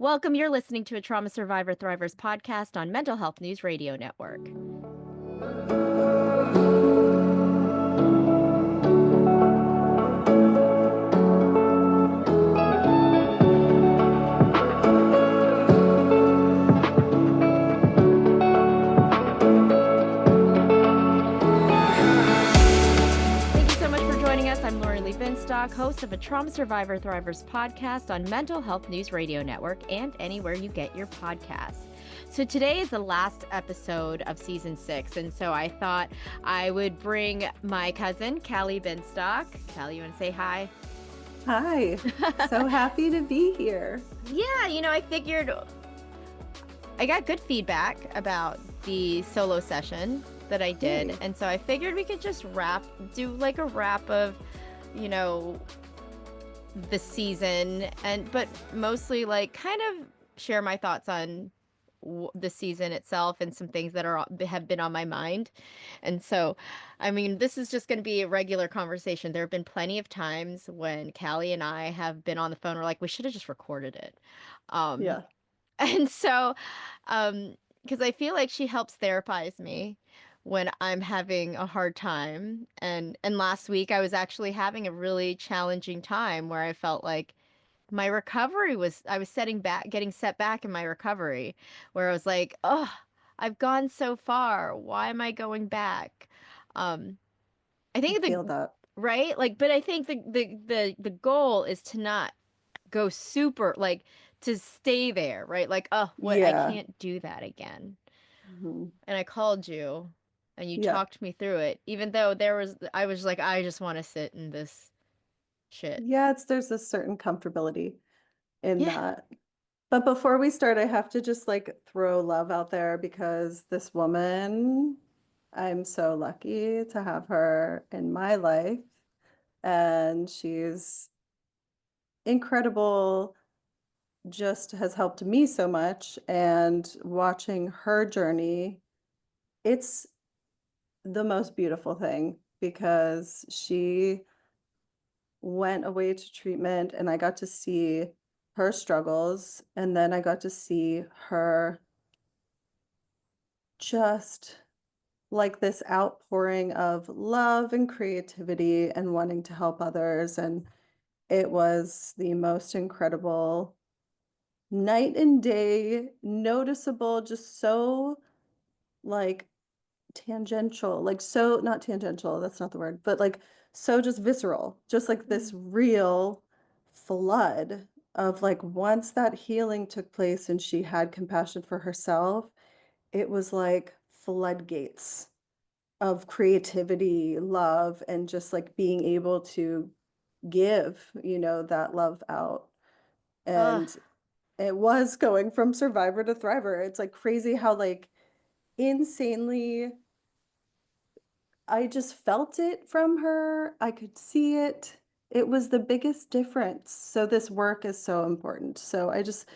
Welcome. You're listening to a Trauma Survivor Thrivers podcast on Mental Health News Radio Network. I'm Lorilee Binstock, host of a Trauma Survivor Thrivers podcast on Mental Health News Radio Network and anywhere you get your podcasts. So today is the last episode of season 6, and so I thought I would bring my cousin, Cali Binstock. Cali, you want to say hi? Hi. So happy to be here. Yeah, I figured I got good feedback about the solo session that I did. Hey. And so I figured we could just do like a wrap of, the season, but mostly like kind of share my thoughts on the season itself and some things that have been on my mind. And so, this is just going to be a regular conversation. There have been plenty of times when Callie and I have been on the phone. We're like, we should have just recorded it. Yeah. And so, because I feel like she helps therapize me when I'm having a hard time. And last week I was actually having a really challenging time where I felt like my recovery I was getting set back in my recovery, where I was like, oh, I've gone so far. Why am I going back? I think I feel that. Right? Like, but I think the goal is to not go super, like, to stay there, right? Like, oh, what? Yeah. I can't do that again. Mm-hmm. And I called you and you talked me through it, even though I was like, I just want to sit in this shit. Yeah, there's a certain comfortability in that. But before we start, I have to just like throw love out there because this woman, I'm so lucky to have her in my life. And she's incredible, just has helped me so much. And watching her journey, it's the most beautiful thing because she went away to treatment and I got to see her struggles, and then I got to see her just like this outpouring of love and creativity and wanting to help others. And it was the most incredible night and day, noticeable, just so like tangential, like so not tangential, that's not the word, but like so just visceral, just like this real flood of like once that healing took place and she had compassion for herself, it was like floodgates of creativity, love, and just like being able to give, that love out. And it was going from survivor to thriver. It's like crazy how like insanely I just felt it from her. I could see it. It was the biggest difference. So this work is so important. I just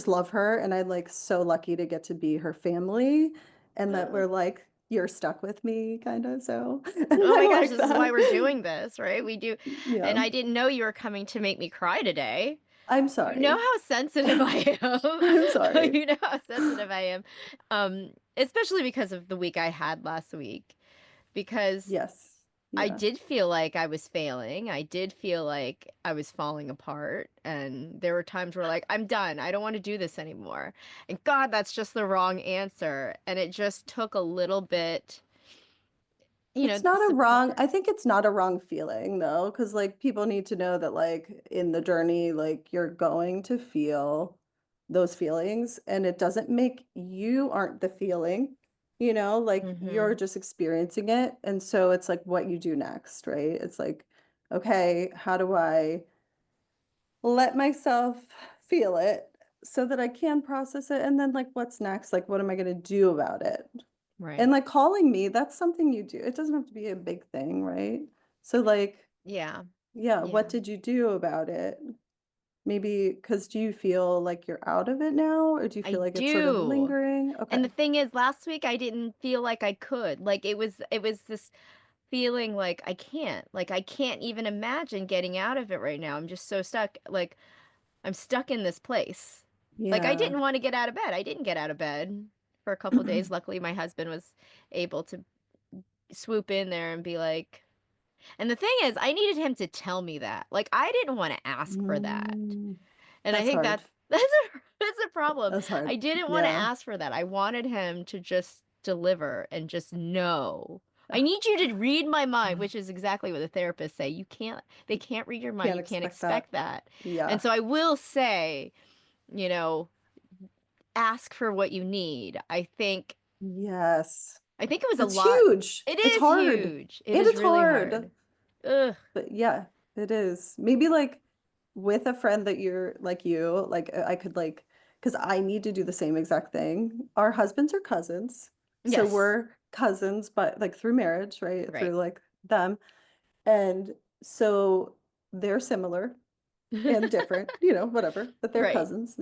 love her, and I'm like so lucky to get to be her family, and that we're like, you're stuck with me kind of. So oh my gosh, like this is why we're doing this, right? We do. Yeah. And I didn't know you were coming to make me cry today. I'm You know sorry. how sensitive I am. I'm sorry. You know how sensitive I am. Especially because of the week I had last week. Because Yes. I Yeah. did feel like I was failing. I did feel like I was falling apart. And there were times where, like, I'm done. I don't want to do this anymore. And God, that's just the wrong answer. And it just took a little bit, It's not a support. I think it's not a wrong feeling though, because like people need to know that like in the journey, like you're going to feel those feelings, and it doesn't make you aren't the feeling, like you're just experiencing it. And so it's like what you do next, right? It's like, okay, how do I let myself feel it so that I can process it? And then like what's next? Like what am I going to do about it? Right. And like calling me, that's something you do. It doesn't have to be a big thing, right? So like, Yeah. what did you do about it? Maybe because do you feel like you're out of it now, or do you I feel like it's sort of do. lingering? And the Okay. thing is, last week I didn't feel like I could. Like it was this feeling like I can't. Like I can't even imagine getting out of it right now. I'm just so stuck. Like I'm stuck in this place. Like I Yeah. didn't want to get out of bed. I didn't get out of bed for a couple of days. Luckily, my husband was able to swoop in there and be like, and the thing is, I needed him to tell me that. Like I didn't want to ask for that. Mm, And I that's think hard. that's a problem. That's hard. I didn't want to Yeah. ask for that. I wanted him to just deliver and just know. I need you to read my mind, which is exactly what the therapists say. They can't read your mind. Can't You can't expect that. expect that. And Yeah. so I will say, you know, ask for what you need. Yes. I think it was a That's lot. huge. It It's is hard. huge. It And is it's really hard. hard. Ugh. But yeah, it is. Maybe like with a friend that you're like you, like I could like, because I need to do the same exact thing. Our husbands are cousins. So Yes. we're cousins, but like through marriage, right? Through Right. like them. And so they're similar and different, whatever, but they're Right. cousins.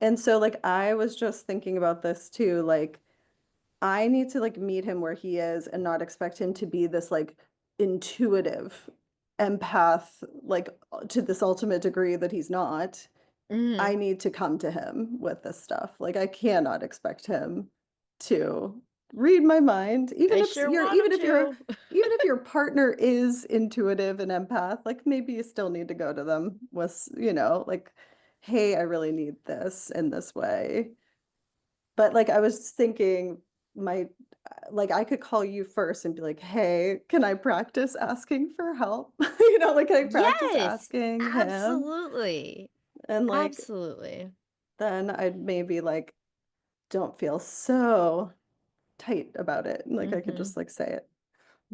And so like I was just thinking about this too, like I need to like meet him where he is and not expect him to be this like intuitive empath, like to this ultimate degree that he's not. I Hmm. need to come to him with this stuff. Like I cannot expect him to read my mind, I sure want him to. even if your partner is intuitive and empath, like maybe you still need to go to them with, like, hey, I really need this in this way. But like I was thinking my like I could call you first and be like, "Hey, can I practice asking for help?" Like can I practice Yes, asking him? absolutely. And like Absolutely. then I'd maybe like don't feel so tight about it. Like I could Hmm. just like say it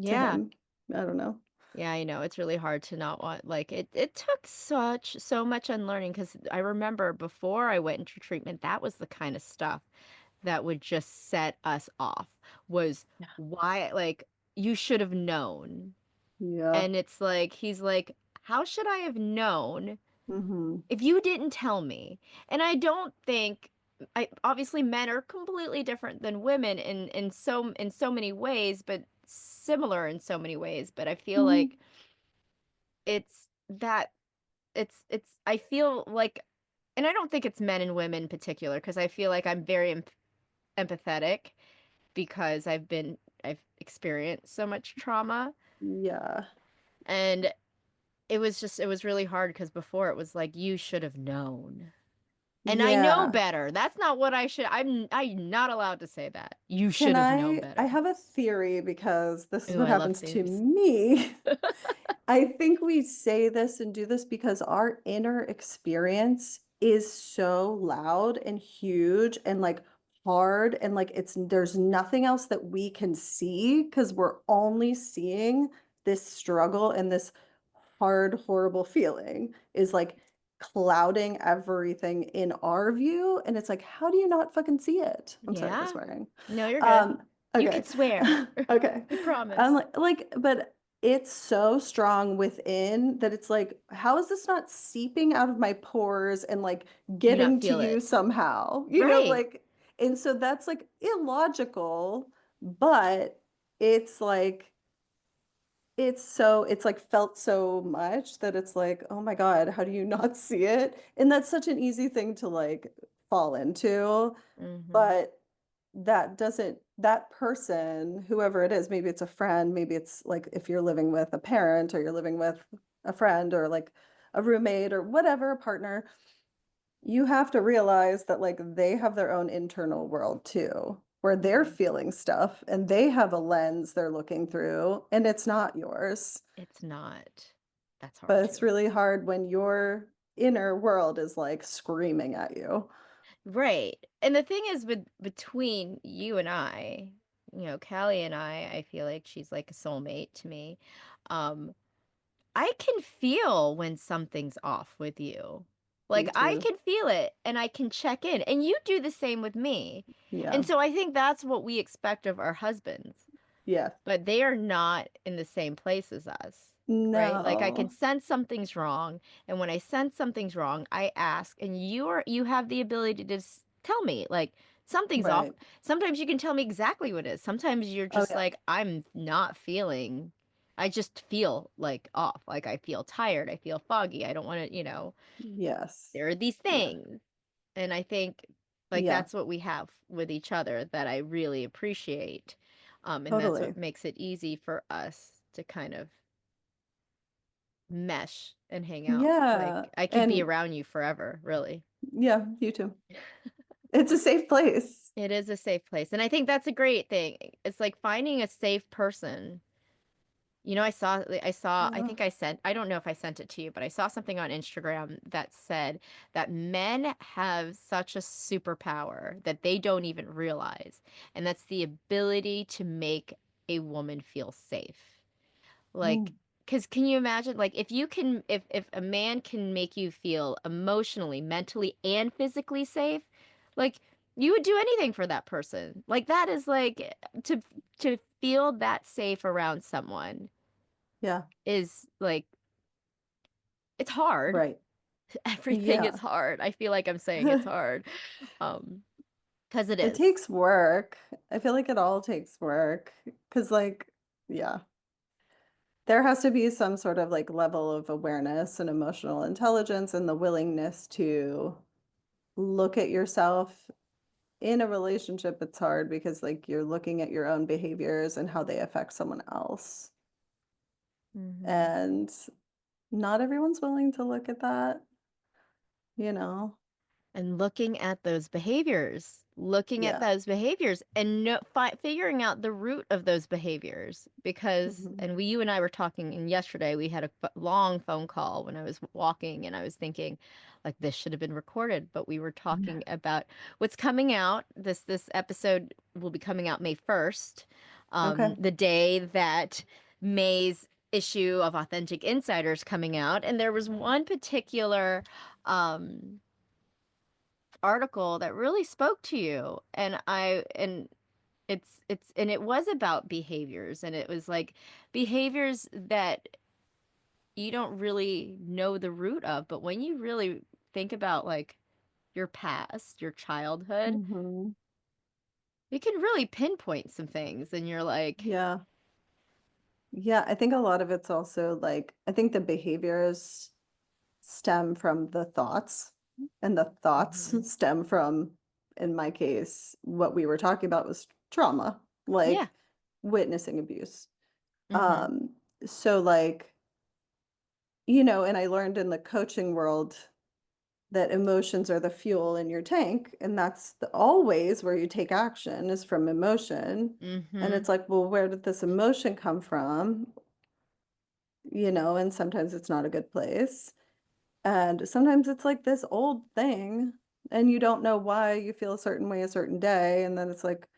to Yeah. him. I don't know. Yeah, I know. It's really hard to not want like it took so much unlearning because I remember before I went into treatment, that was the kind of stuff that would just set us off was Yeah. why like you should have known. Yeah. And it's like he's like, how should I have known Hmm. if you didn't tell me? And I don't think I obviously men are completely different than women in so many ways, but similar in so many ways. But I feel Hmm. like it's that it's I feel like and I don't think it's men and women in particular because I feel like I'm very empathetic because I've experienced so much trauma Yeah. and it was really hard because before it was like you should have known. And I know Yeah. better. That's not what I'm not allowed to say that. You Can should have known I better. have a theory because this is Ooh, what I love happens to theories. me. I think we say this and do this because our inner experience is so loud and huge and like hard and like there's nothing else that we can see because we're only seeing this struggle and this hard, horrible feeling is like clouding everything in our view. And it's like, how do you not fucking see it? I'm sorry for Yeah. swearing. No, you're good. Um, You could okay. swear. Okay. I promise. But it's so strong within that it's like, how is this not seeping out of my pores and like Do you not getting to feel you it? somehow? Right. Like, and so that's like illogical, but it's like, it's like felt so much that it's like, oh my God, how do you not see it? And that's such an easy thing to like fall into. Hmm. But that person, whoever it is, maybe it's a friend, maybe it's like if you're living with a parent or you're living with a friend or like a roommate or whatever, a partner, you have to realize that like they have their own internal world too, where they're Hmm. feeling stuff and they have a lens they're looking through and it's not yours. It's not. That's hard But it's too. really hard when your inner world is like screaming at you. Right. And the thing is with between you and Callie and I feel like she's like a soulmate to me. Um, I can feel when something's off with you. Like Me I too. can feel it and I can check in and you do the same with me. Yeah. And so I think that's what we expect of our husbands. Yeah. But they are not in the same place as us, right? Like I can No. sense something's wrong, and when I sense something's wrong, I ask, and you have the ability to just tell me like something's off. Right. Sometimes you can tell me exactly what it is. Sometimes you're Oh just yeah. like I'm not feeling I just feel like off. Like I feel tired, I feel foggy. I don't want to, Yes. there are these Yeah. things. And I think like Yeah, that's what we have with each other that I really appreciate. And that's what totally. makes it easy for us to kind of mesh and hang out. Yeah. Like I could be And around you forever, really. yeah, you too. It's a safe place. It is a safe place. And I think that's a great thing. It's like finding a safe person. You know, I Yeah. think I sent, I don't know if I sent it to you, but I saw something on Instagram that said that men have such a superpower that they don't even realize. And that's the ability to make a woman feel safe. Like, Mm. because can you imagine, like, if you can, if a man can make you feel emotionally, mentally, and physically safe, like, you would do anything for that person. Like, that is like to feel that safe around someone Yeah. is like it's hard. Right. Everything is Yeah. hard. I feel like I'm saying it's hard. Um, because it It is. takes work. I feel like it all takes work. Because, like, yeah, there has to be some sort of like level of awareness and emotional intelligence and the willingness to look at yourself in a relationship. It's hard because, like, you're looking at your own behaviors and how they affect someone else. Hmm. And not everyone's willing to look at that, you know? And looking at Yeah. those behaviors and figuring out the root of those behaviors. Because, Hmm. and you and I were talking, and yesterday we had a long phone call when I was walking, and I was thinking, like, this should have been recorded, but we were talking about what's coming out. This episode will be coming out May 1st, Okay. the day that May's issue of Authentic Insiders coming out. And there was one particular um article that really spoke to you, and it's and it was about behaviors, and it was like behaviors that you don't really know the root of, but when you really think about like your past, your childhood, Hmm. you can really pinpoint some things, and you're like, Yeah. Yeah. I think a lot of it's also like, I think the behaviors stem from the thoughts, and the thoughts hmm, stem from, in my case, what we were talking about was trauma, yeah, like witnessing abuse. hmm, Um, so like, you know, and I learned in the coaching world that emotions are the fuel in your tank, and that's always where you take action is from emotion. And hmm, it's like, well, where did this emotion come from? You know, and sometimes it's not a good place. And sometimes it's like this old thing, and you don't know why you feel a certain way a certain day. And then it's like,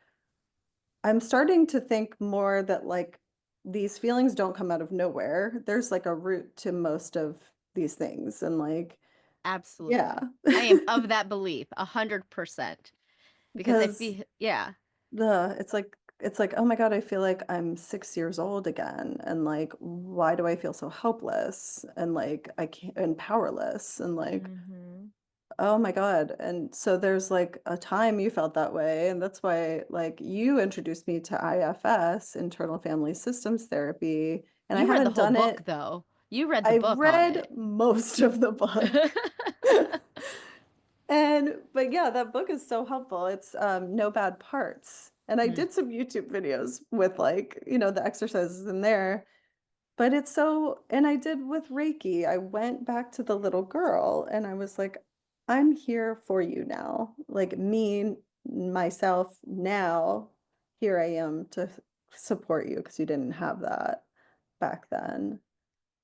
I'm starting to think more that like these feelings don't come out of nowhere. There's like a root to most of these things. And like, yeah, absolutely. I am of that belief 100% because I because feel, yeah, it's like, oh my God, I feel like I'm 6 years old again. And like, why do I feel so helpless and like I can't and powerless and like, hmm, oh my God. And so there's like a time you felt that way. And that's why like you introduced me to IFS, internal family systems therapy. And I you read the haven't whole done book it. though. You read the I've book on read it. most of the book. And but yeah, that book is so helpful. It's no bad parts. And I Mm. did some YouTube videos with like, you know, the exercises in there. But it's so, and I did with Reiki. I went back to the little girl and I was like, I'm here for you now. Like me, myself, now, here I am to support you because you didn't have that back then.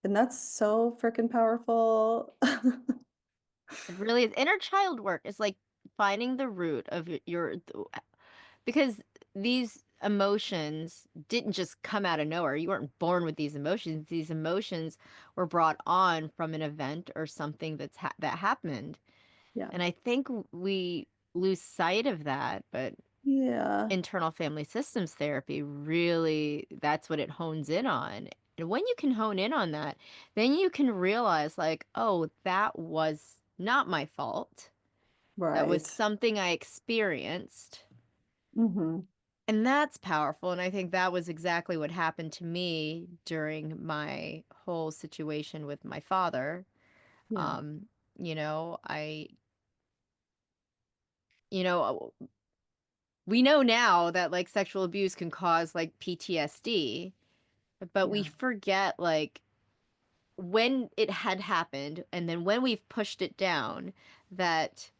And that's so freaking powerful. It really is. Inner child work is like finding the root of because these emotions didn't just come out of nowhere. You weren't born with these emotions. These emotions were brought on from an event or something that happened. Yeah. And I think we lose sight of that, but Yeah. internal family systems therapy really that's what it hones in on. And when you can hone in on that, then you can realize like, oh, that was not my fault. That was Right. something I experienced. Hmm. And that's powerful. And I think that was exactly what happened to me during my whole situation with my father. Yeah. Um, you know, you know, we know now that like sexual abuse can cause like PTSD, but we Yeah. forget like when it had happened and then when we've pushed it down, that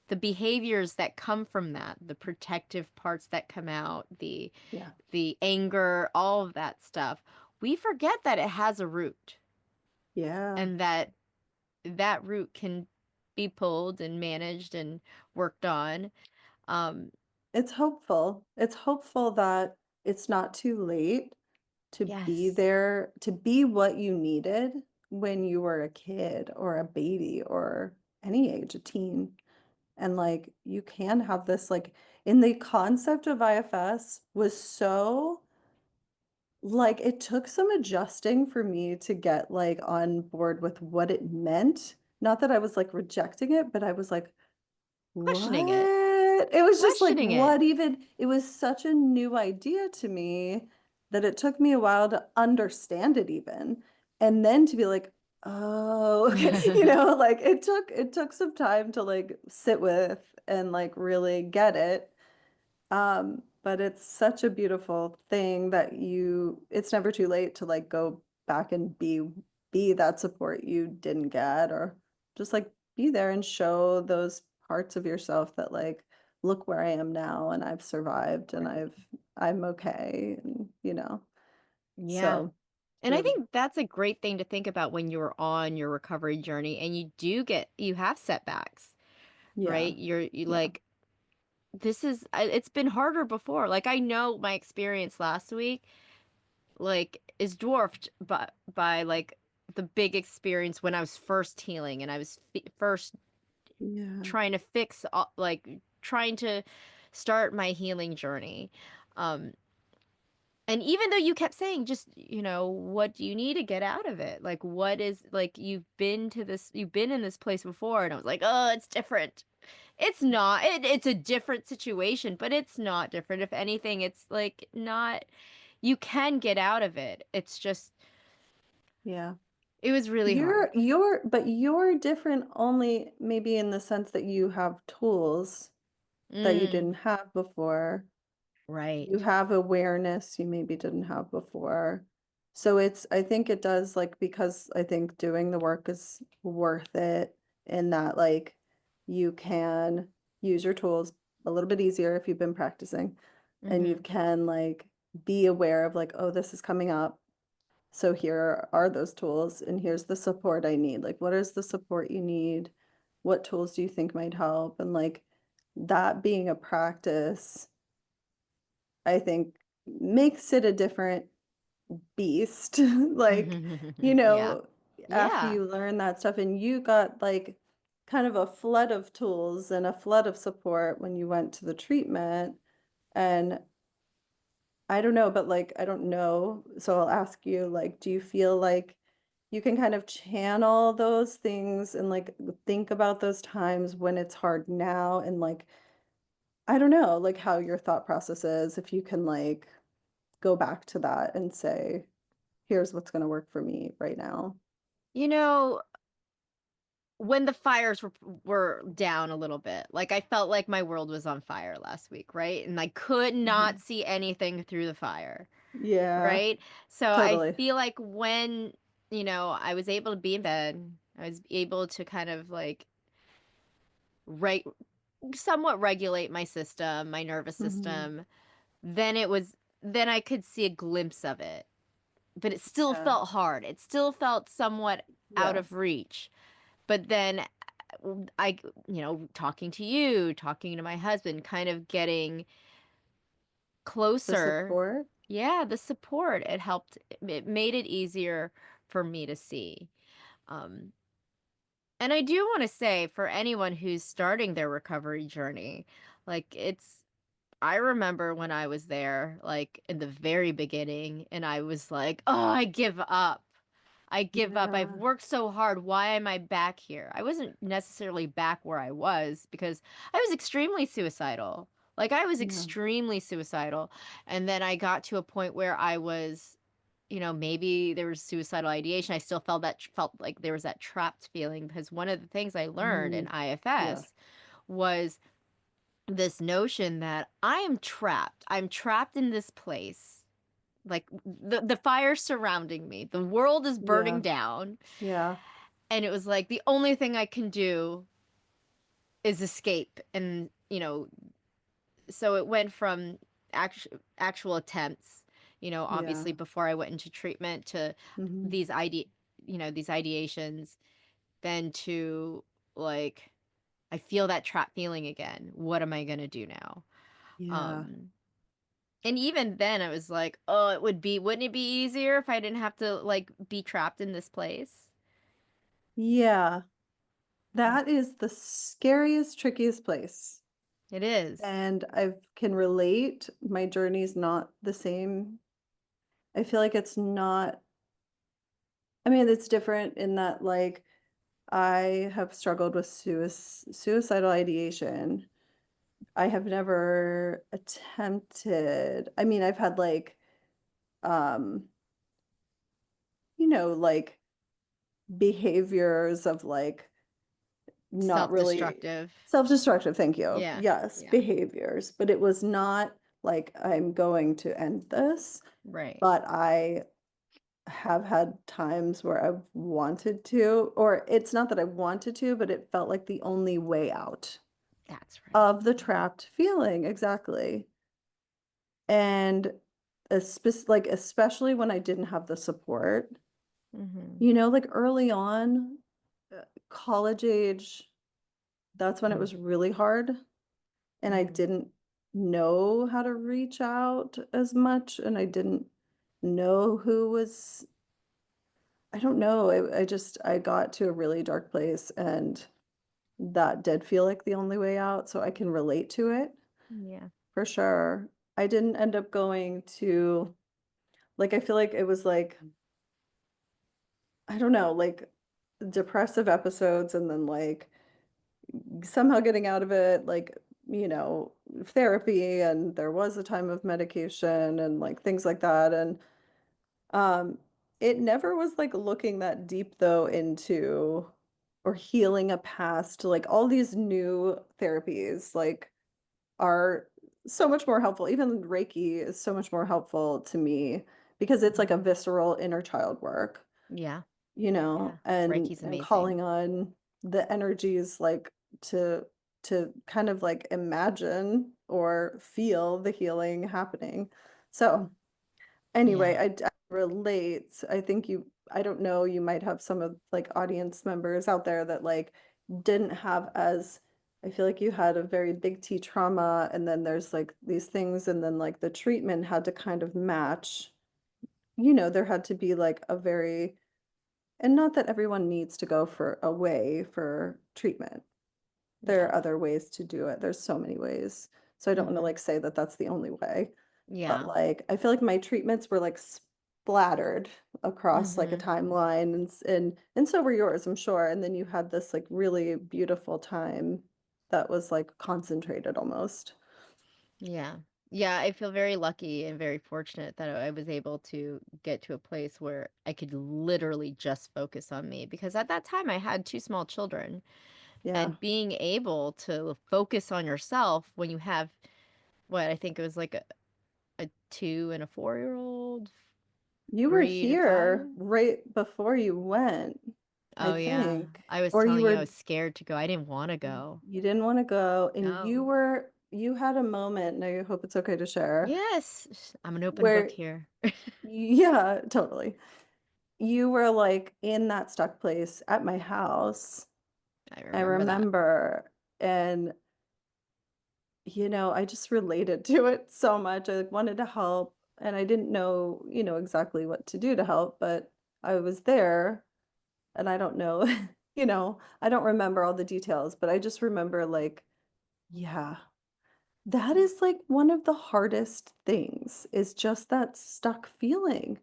the behaviors that come from that, the protective parts that come out, Yeah. the anger, all of that stuff, we forget that it has a root Yeah. and that that root can be pulled and managed and worked on. Um, It's hopeful. It's hopeful that it's not too late to be yes. there, to be what you needed when you were a kid or a baby or any age, a teen. And like you can have this like in the concept of IFS was so like it took some adjusting for me to get like on board with what it meant. Not that I was like rejecting it, but I was like, Questioning it. what? It was just like, Questioning it. what even? It was such a new idea to me that it took me a while to understand it even. And then to be like, oh, okay, like it took some time to like sit with and like really get it. But it's such a beautiful thing that it's never too late to like go back and be that support you didn't get or just like be there and show those parts of yourself that like look where I am now and I've survived and Right. I'm okay and. Yeah. So And I really think that's a great thing to think about when you're on your recovery journey and you have setbacks, yeah. right? You Yeah. like, it's been harder before. Like, I know my experience last week, like, is dwarfed by like the big experience when I was first healing and I was first Yeah. trying to trying to start my healing journey. Um, And even though you kept saying, just, what do you need to get out of it? Like, what is, like, you've been in this place before. And I was like, oh, it's different. It's not, it's a different situation, but it's not different. If anything, it's like not, you can get out of it. It's just, Yeah. it was really hard. But you're different only maybe in the sense that you have tools that you Mm, didn't have before. You right. have awareness you maybe didn't have before. So I think it does like because I think doing the work is worth it in that like you can use your tools a little bit easier if you've been practicing and you Mm-hmm. can like be aware of like, oh, this is coming up. So here are those tools and here's the support I need. Like, what is the support you need? What tools do you think might help? And like that being a practice I think makes it a different beast. Like, you Yeah. know, after Yeah. you learn that stuff and you got like kind of a flood of tools and a flood of support when you went to the treatment. And I don't know, but like, I don't know. So I'll ask you, like, do you feel like you can kind of channel those things and like think about those times when it's hard now and like, I don't know, like how your thought process is, if you can like go back to that and say, here's what's going to work for me right now. You know, when the fires were down a little bit, like I felt like my world was on fire last week, right? And I could not Mhm. see anything through the fire, Yeah, right? So I totally. feel like when, I was able to be in bed, I was able to kind of like right somewhat regulate my system, my nervous Mhm. system, then I could see a glimpse of it. But it still Yeah. felt hard. It still felt somewhat out Yeah. of reach. But then I, talking to you, talking to my husband, kind of getting The closer. support. Yeah, the support, it helped. It made it easier for me to see. Um, and I do want to say for anyone who's starting their recovery journey, like I remember when I was there, like in the very beginning, and I was like, oh, I give up. I give up. I've Yeah. worked so hard. Why am I back here? I wasn't necessarily back where I was because I was extremely suicidal. Like, I was Yeah. extremely suicidal. And then I got to a point where I was, maybe there was suicidal ideation. I still felt like there was that trapped feeling because one of the things I learned in Mhm. Yeah. IFS was this notion that I am trapped. I'm trapped in this place. Like the fire surrounding me. The world is burning Yeah. down. Yeah. And it was like the only thing I can do is escape. And, so it went from actual attempts, Yeah. obviously before I went into treatment to Hmm. these these ideations, then to like I feel that trap feeling again. What am I going to do now? Yeah. Um and even then I was like, "Oh, wouldn't it be easier if I didn't have to like be trapped in this place?" Yeah. Mm. That is the scariest, trickiest place. It is. And I can relate. My journey's not the same. I feel like it's not, I mean, it's different in that, like, I have struggled with suicidal ideation. I have never attempted, I mean, I've had like, um, like behaviors of like not really Self-destructive. self-destructive, thank you. Yeah. Yes, Yeah. behaviors, but it was not like I'm going to end this, Right. but I have had times where I've wanted to, or it's not that I wanted to, but it felt like the only way out That's right. of the Yeah. trapped feeling, exactly. And like especially when I didn't have the support, Mhm. like early on, college age, that's when it Mm. was really hard. And I Mhm. didn't know how to reach out as much. And I didn't know who was, I don't know. I got to a really dark place and that did feel like the only way out. So I can relate to it Yeah. for sure. I didn't end up going to, like, I feel like it was like, I don't know, like depressive episodes and then like somehow getting out of it, like, therapy, and there was a time of medication and like things like that. And um it never was like looking that deep though into or healing a past. Like all these new therapies like are so much more helpful. Even Reiki is so much more helpful to me because it's like a Mhm. visceral inner child work. Yeah. You know, Yeah. and Reiki's and amazing. calling on the energies like to to kind of like imagine or feel the healing happening. So anyway, Yeah. I relate. I think I don't know, you might have some of like audience members out there that like didn't have as, I feel like you had a very big T trauma and then there's like these things and then like the treatment had to kind of match. There had to be like a very, and not that everyone needs to go for away for treatment. There Yeah. are other ways to do it. There's so many ways. So I don't want to Mhm. like say that that's the only way. But Yeah. like I feel like my treatments were like splattered across like a Mhm. timeline and so were yours, I'm sure. And then you had this like really beautiful time that was like concentrated almost. Yeah. Yeah, I feel very lucky and very fortunate that I was able to get to a place where I could literally just focus on me because at that time I had two small children, Yeah. and being able to focus on yourself when you have what I think it was like a 2 and a 4-year-old, You were 3 to 5. here right before you went, I Oh yeah. think. I was Or you telling you I were was scared to go. I didn't want to go. You didn't wanna go, and No. you had a moment, now I hope it's okay to share, Yes. I'm an open book where here. yeah, totally. You were, like, in that stuck place at my house, I I remember that. remember, and, I just related to it so much, I, like, wanted to help, and I didn't know, exactly what to do to help, but I was there, and I don't know, I don't remember all the details, but I just remember, like, yeah. That is, like, one of the hardest things, is just that stuck feeling.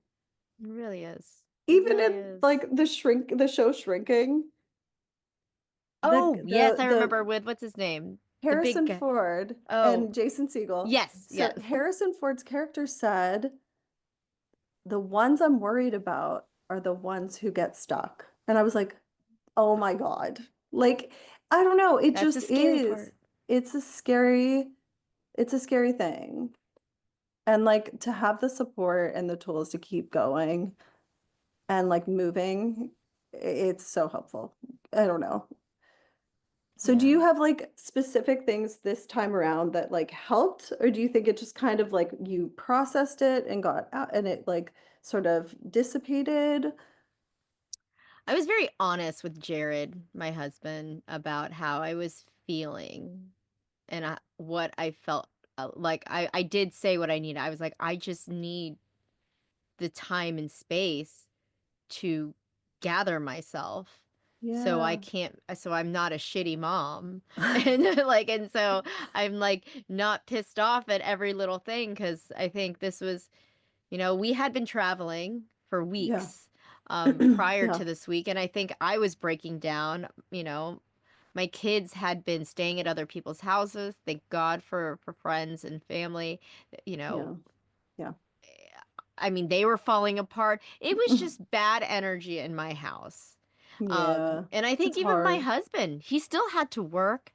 It really is. It Even really in, is. like, the show Shrinking, Oh, yes, I remember the with what's his name? The big Harrison guy. Ford Oh, and Jason Segel. yes, So, yes. Harrison Ford's character said, "The ones I'm worried about are the ones who get stuck." And I was like, "Oh my god." Like, I don't know, it That's the just scary is. part. it's a scary it's a scary thing. And like to have the support and the tools to keep going and like moving, it's so helpful. I don't know. So do Yeah. you have like specific things this time around that like helped, or do you think it just kind of like you processed it and got out and it like sort of dissipated? I was very honest with Jared, my husband, about how I was feeling and what I felt like. I did say what I needed. I was like, I just need the time and space to gather myself so I Yeah. can't so I'm not a shitty mom. And like and so I'm like not pissed off at every little thing cuz I think this was, we had been traveling for Yeah. weeks prior Yeah. to this week, and I think I was breaking down. My kids had been staying at other people's houses. Thank God for friends and family. You know, Yeah. Yeah. I mean, they were falling apart. It was just bad energy in my house. Yeah. And I think It's even my hard. husband, he still had to work.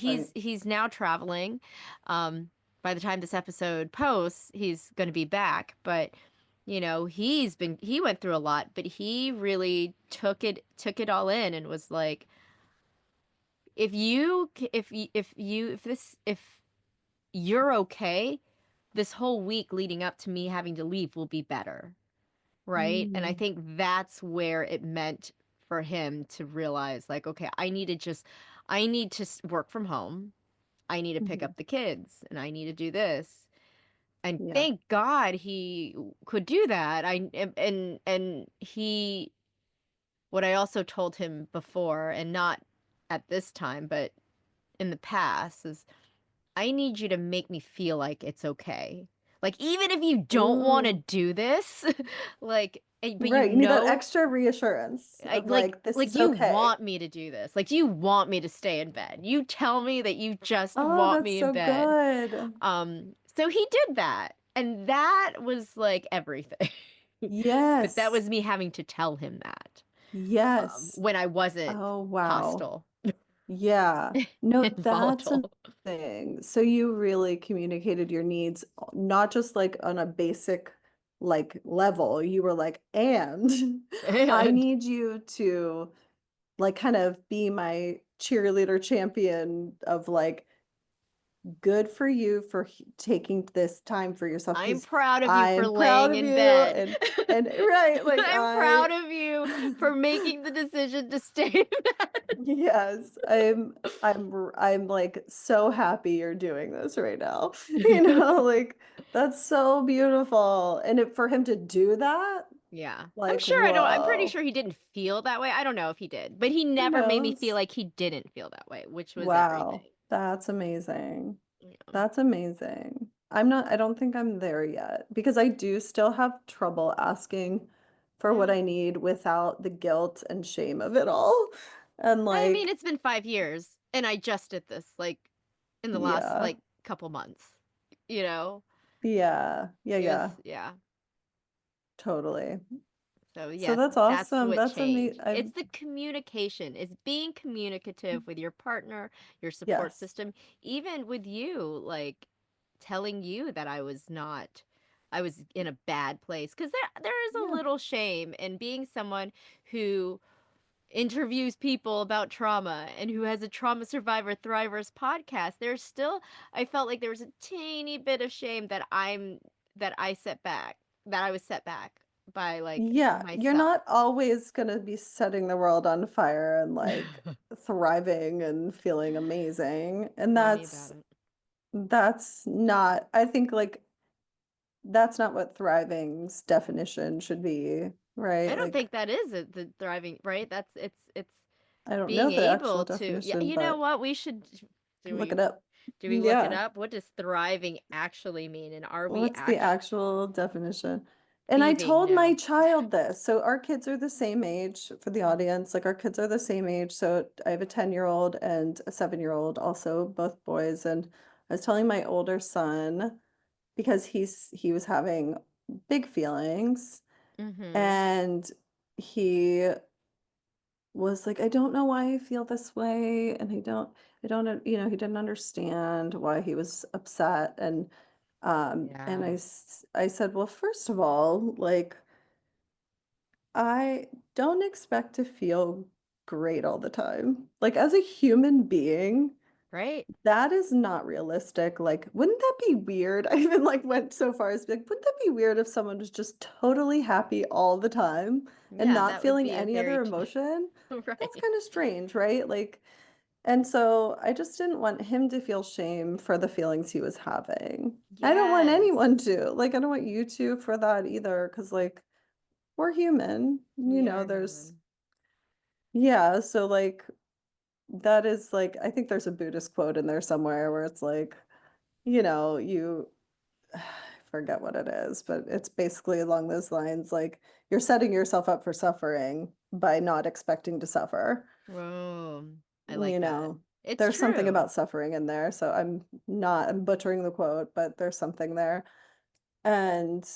Right. He's now traveling. By the time this episode posts, he's going to be back. But he went through a lot, but he really took it all in and was like, if you c- if you if you're okay, this whole week leading up to me having to leave will be better. Right? And I Mm. think that's where it meant for him to realize, like, okay, I need to work from home. I need to pick Mhm. up the kids and I need to do this. And Yeah. thank God he could do that. And he, what I also told him before, and not at this time, but in the past, is I need you to make me feel like it's okay. Like, even if you don't want to Ooh. do this, but Right. You need that extra reassurance I of like, this like is you okay. want me to do this. Like, do you want me to stay in bed? You tell me that you just Oh, want that's me in so bed. good. So he did that, and that was like everything. But that Yes. was me having to tell him that Yes. when I wasn't Oh, wow. hostile Yeah. No, and that's volatile. amazing. So you really communicated your needs, not just like on a basic like level. You were like, and I And need you to like kind of be my cheerleader champion of like, good for you for taking this time for yourself I'm because proud of you for I'm proud laying of in you bed. and right, like I'm I proud of you for making the decision to stay in bed. yes, I'm like so happy you're doing this right now. You know, like that's so beautiful. And for him to do that, Yeah. like, I'm pretty whoa, sure he didn't feel that way. I don't know if he did, but he who never made me feel knows? like he didn't feel that way, which was Wow, everything. that's amazing. Yeah. That's amazing. I don't think I'm there yet because I do still have trouble asking for what Yeah. I need without the guilt and shame of it all. And I mean, like, it's been 5 years and I just did this like in the last yeah, like couple months. You know, yeah, yeah, it was, yeah, yeah. totally. So So yes, that's that's awesome. what That's amazing. changed. It's the communication. It's being communicative with your partner, your support Yes. system, even with you, like telling you that I was in a bad place. Because there is a Yeah. little shame in being someone who interviews people about trauma and who has a trauma survivor thrivers podcast. I felt like there was a teeny bit of shame that I set back, that I was set back by like Yeah, you're myself. not always gonna be setting the world on fire and like thriving and feeling amazing. And Tell me about it. that's not, I think like that's not what thriving's definition should be, I right? don't Like think that is the thriving, right? It's I don't know being the actual able to, yeah, definition, you know but what? We should do look we it up. do we look it Yeah. up? What does thriving actually mean? And are we What's the actually actual definition? And I thieving told my now? child this. So our kids are the same age for the audience. Like our kids are the same age. So I have a 10-year-old and a 7-year-old, also both boys. And I was telling my older son because he was having big feelings Mm-hmm. and he was like, "I don't know why I feel this way, and I don't, he didn't understand why he was upset." And Yeah. I said, "Well, first of all, like, I don't expect to feel great all the time. Like, as a human being, Right? that is not realistic. Like, wouldn't that be weird?" I even like went so far as to be like, "Wouldn't that be weird if someone was just totally happy all the time and Yeah, not that would feeling be a any very other emotion?" That's right. kind of strange, right? Like, and so I just didn't want him to feel shame for the feelings he was having. I don't want Yes. anyone to. Like, I don't want you to for that either, because like we're human. We are There's human. yeah, so like that is like I think there's a Buddhist quote in there somewhere where it's like, you I forget what it is, but it's basically along those lines like you're setting yourself up for suffering by not expecting to suffer. Whoa. I like You that. know, It's there's something true. about suffering in there, so I'm butchering the quote, but there's something there. And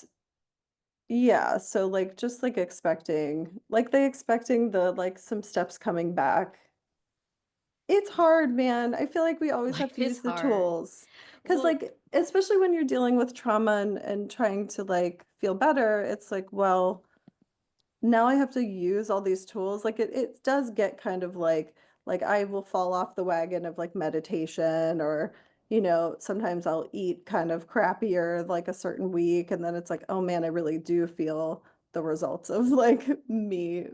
yeah, so like just like expecting the like some steps coming back. It's hard, man. I feel like we always have Life to is use the hard. tools. Because, Well, like, especially when you're dealing with trauma and trying to like feel better, it's like, well, now I have to use all these tools. Like it does get kind of like I will fall off the wagon of like meditation or sometimes I'll eat kind of crappier like a certain week and then it's like, oh man, I really do feel the results of like me,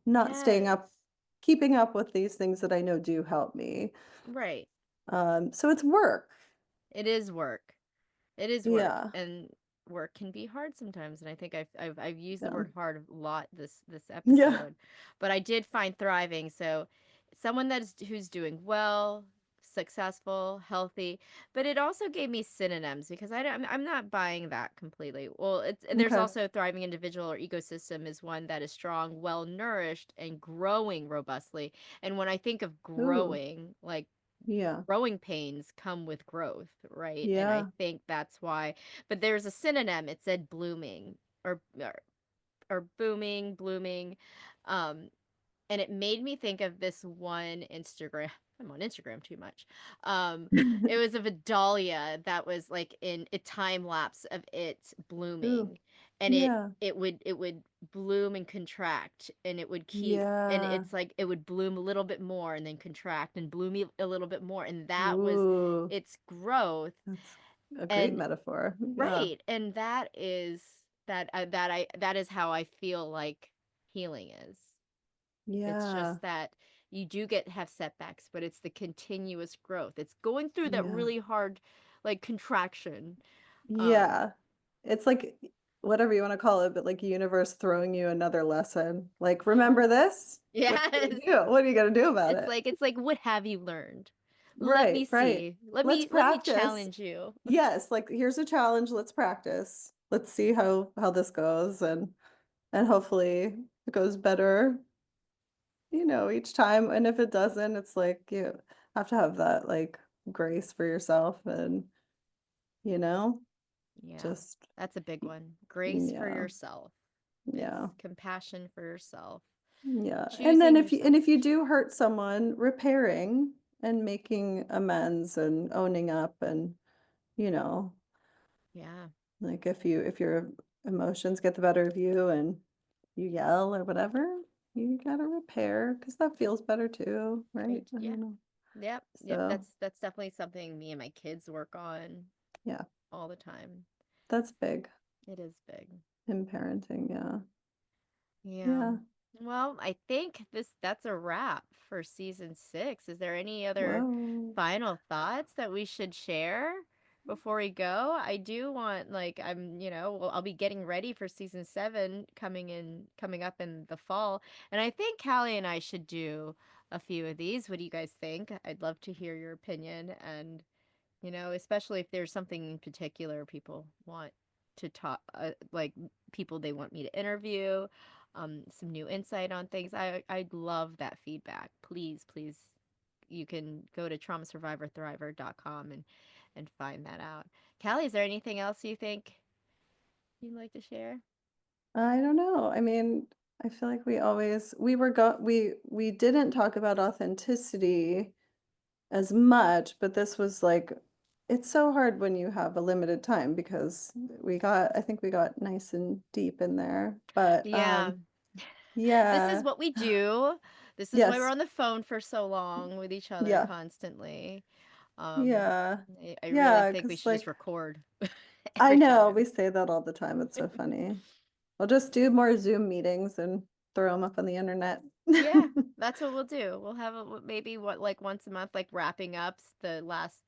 not staying up, yes. keeping up with these things that I know do help me. Right. So it's work. It is work. It is work, Yeah. and work can be hard sometimes. And I think I've used the Yeah. word hard a lot this Yeah. episode, but I did find thriving. So, someone who's doing well, successful, healthy. But it also gave me synonyms because I'm not buying that completely. Well, there's Okay. also thriving individual or ecosystem is one that is strong, well nourished, and growing robustly. And when I think of Ooh. growing, like Yeah. growing pains come with growth, right? And I Yeah. think that's why. But there's a synonym. It said blooming or booming, blooming. Um, and it made me think of this one Instagram. I'm on Instagram too much. It was of a dahlia that was like in a time lapse of it Ooh. blooming, and Yeah. it would bloom and contract, and it would keep, and Yeah. it's like it would bloom a little bit more and then contract and bloom a little bit more, and that was Ooh, its growth. that's a great And metaphor. Yeah. right, and that is how I feel like healing is. It's Yeah. just that you do have setbacks, but it's the continuous growth. It's going through that Yeah. really hard, like, contraction. Um, Yeah. It's like whatever you want to call it, but like universe throwing you another lesson. Like, remember this? What are you yes. gonna do? What are you gonna do about It's it? like it's like what have you learned? Let me Right, right. see. Let Let's me practice. challenge you. Yes, like here's a challenge. Let's practice. Let's see how this goes and hopefully it goes better, each time. And if it doesn't, it's like you have to have that like grace for yourself and you know, Yeah. just That's a big one. Grace for yeah, yourself. yeah, It's compassion for yourself. yeah. And then Choosing if yourself. you do hurt someone, repairing and making amends and owning up and you know, Yeah. like if your emotions get the better of you and you yell or whatever, you gotta repair because that feels better too, right? I Yeah. don't know. Yep. Yep. So That's definitely something me and my kids work on yeah, all the time. that's big It is big. in parenting. Yeah. Yeah. Yeah. Well, I think that's a wrap for season 6. Is there any other Whoa. final thoughts that we should share before we go? I do want well, I'll be getting ready for season 7 coming up in the fall. And I think Callie and I should do a few of these. What do you guys think? I'd love to hear your opinion and especially if there's something in particular people want to talk, like people they want me to interview, some new insight on things. I'd love that feedback. Please, please, you can go to traumasurvivorthriver.com and find that out. Callie, is there anything else you think you'd like to share? I don't know. I mean, I feel like we didn't talk about authenticity as much, but this was like it's so hard when you have a limited time because I think we got nice and deep in there. But Yeah. This is yeah. what we do. This is why we're Yes. on the phone for so long with each other Yeah. constantly. Yeah. I really Yeah, think we 'cause should just like record I every know we time. say that all the time. It's so funny. I'll just do more Zoom meetings and throw them up on the internet. Yeah, that's what we'll do. We'll have maybe what like once a month, like wrapping up the last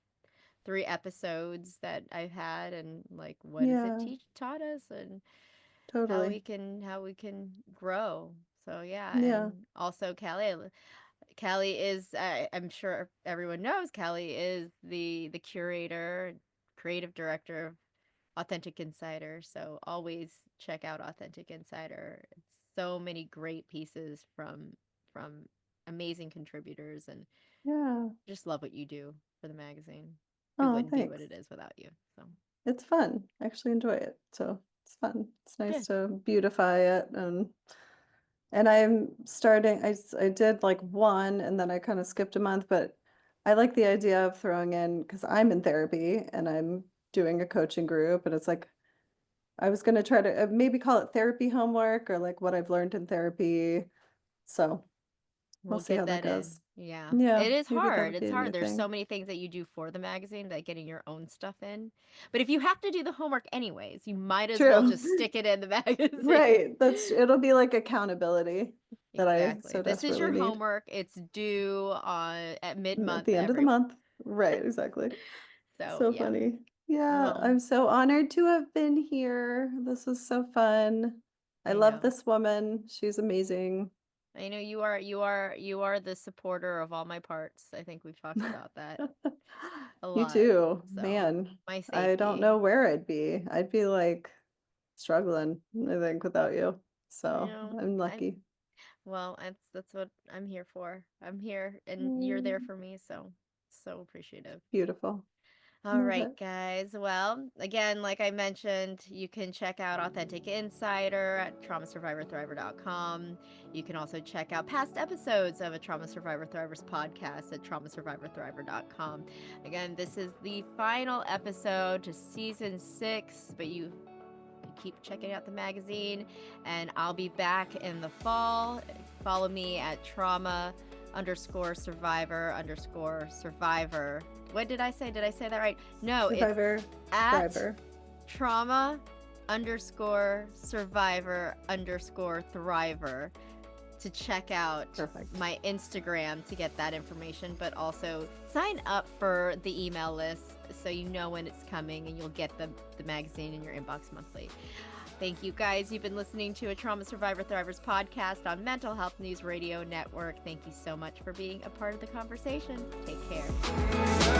3 episodes that I've had, and like what has it Yeah, taught us, and totally. how we can grow. So yeah, Yeah. and also Callie is, I'm sure everyone knows, Callie is the curator, creative director of Authentic Insider. So always check out Authentic Insider. It's so many great pieces from amazing contributors, and Yeah. just love what you do for the magazine. It Oh, wouldn't be what thanks. it is without you. So It's fun. I actually enjoy it. So it's fun. It's nice good. to beautify it and I did like one and then I kind of skipped a month, but I like the idea of throwing in because I'm in therapy and I'm doing a coaching group and it's like I was gonna try to maybe call it therapy homework or like what I've learned in therapy. So we'll We'll see get how that that in. goes. Yeah. Yeah, It is maybe hard. that'll be It's a new hard. There's so thing. many things that you do for the magazine that getting your own stuff in. But if you have to do the homework anyways, you might as well True. just stick it in the magazine. Right. It'll be like accountability Exactly. so This is desperately your need homework. It's due on at at mid-month the end of the every month. Right, exactly. So, So yeah. funny. Yeah, Well, I'm so honored to have been here. This was so fun. I I love know. this woman. She's amazing. I know you are the supporter of all my parts. I think we've talked about that a You lot. too. So, Man, my I don't safety. know where I'd be. I'd be like struggling, I think, without you. You So know, I'm I lucky. well, that's what I'm here for. I'm here and you're there Mm, for me, so so appreciative. beautiful. All Love right, it. guys. Well, again, like I mentioned, you can check out Authentic Insider at traumasurvivorthriver.com. You can also check out past episodes of a Trauma Survivor Thrivers podcast at traumasurvivorthriver.com. Again, this is the final episode to season 6, but you keep checking out the magazine, and I'll be back in the fall. Follow me at trauma underscore survivor underscore survivor. What did I say? Did I say that right? No, it's Survivor, at Thriver. trauma underscore survivor underscore thriver to check out Perfect. my Instagram to get that information, but also sign up for the email list so you know when it's coming and you'll get the magazine in your inbox monthly. Thank you, guys. You've been listening to a Trauma Survivor Thrivers podcast on Mental Health News Radio Network. Thank you so much for being a part of the conversation. Take care.